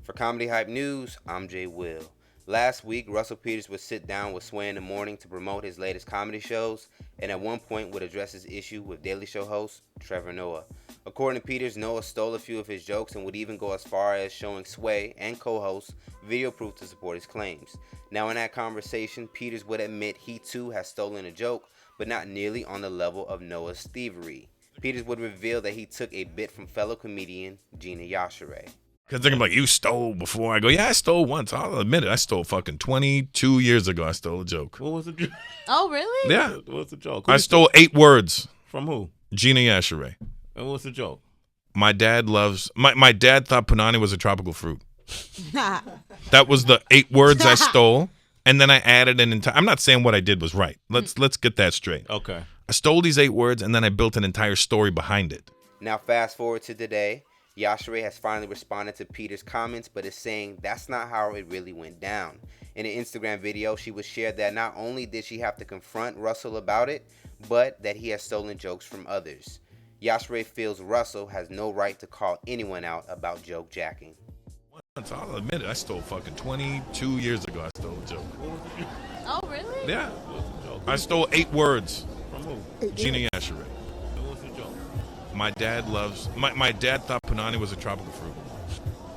For Comedy Hype News, I'm Jay Will. Last week, Russell Peters would sit down with Sway in the Morning to promote his latest comedy shows, and at one point would address his issue with Daily Show host Trevor Noah. According to Peters, Noah stole a few of his jokes and would even go as far as showing Sway and co-host video proof to support his claims. Now in that conversation, Peters would admit he too has stolen a joke, but not nearly on the level of Noah's thievery. Peters would reveal that he took a bit from fellow comedian Gina Yashere. Because they're like, you stole before. I go, yeah, I stole once. I'll admit it. I stole fucking 22 years ago. I stole a joke. What was the joke? Oh, really? Yeah. What was the joke? I stole 8 words. From who? Gina Yashere. And what was the joke? My dad loves, my dad thought punani was a tropical fruit. That was the 8 words I stole. And then I added an entire, I'm not saying what I did was right. Let's get that straight. Okay. I stole these 8 words and then I built an entire story behind it. Now fast forward to today. Yashere has finally responded to Peters' comments, but is saying that's not how it really went down. In an Instagram video, she would share that not only did she have to confront Russell about it, but that he has stolen jokes from others. Yashere feels Russell has no right to call anyone out about joke jacking. Once, I'll admit it. I stole fucking 22 years ago. I stole a joke. Oh, really? Yeah. What was the joke? I stole 8 words. From who? Gina Yashere. And what was the joke? My dad loves, my dad thought punani was a tropical fruit.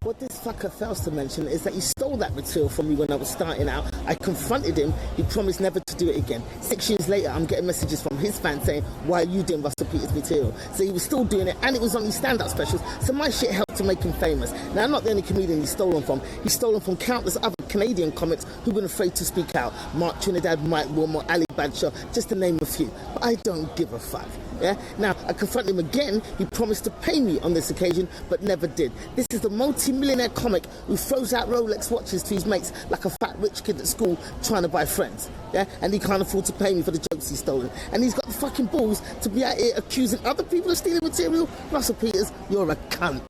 What this fucker fails to mention is that he stole that material from me when I was starting out. I confronted him. He promised never to do it again. 6 years later, I'm getting messages from his fans saying, why are you doing Russell Peters material? So he was still doing it, and it was on his stand-up specials. So my shit helped to make him famous. Now, I'm not the only comedian he's stolen from. He's stolen from countless other Canadian comics who've been afraid to speak out. Mark Trinidad, Mike Wilmore, Ali Bradshaw, just to name a few. But I don't give a fuck. Yeah? Now, I confronted him again. He promised to pay me on this occasion, but never did. This is the multi-millionaire comic who throws out Rolex watches to his mates like a fat rich kid at school trying to buy friends. Yeah? And he can't afford to pay me for the jokes he's stolen. And he's got the fucking balls to be out here accusing other people of stealing material. Russell Peters, you're a cunt.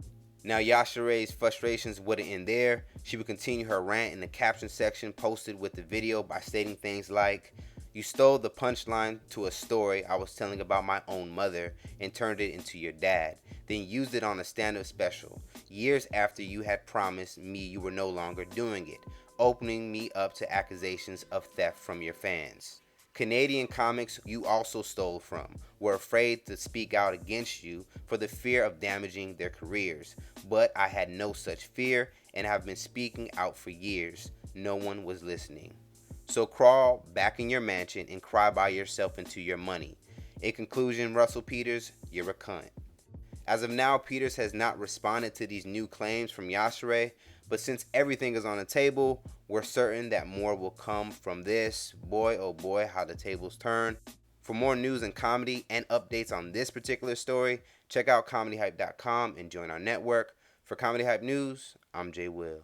Now Yashere's frustrations wouldn't end there. She would continue her rant in the caption section posted with the video by stating things like, you stole the punchline to a story I was telling about my own mother and turned it into your dad, then used it on a stand-up special, years after you had promised me you were no longer doing it, opening me up to accusations of theft from your fans. Canadian comics you also stole from were afraid to speak out against you for the fear of damaging their careers, but I had no such fear and have been speaking out for years. No one was listening. So crawl back in your mansion and cry by yourself into your money. In conclusion, Russell Peters, you're a cunt. As of now, Peters has not responded to these new claims from Yashere, but since everything is on the table, we're certain that more will come from this. Boy, oh boy, how the tables turn. For more news and comedy and updates on this particular story, check out comedyhype.com and join our network. For Comedy Hype News, I'm Jay Will.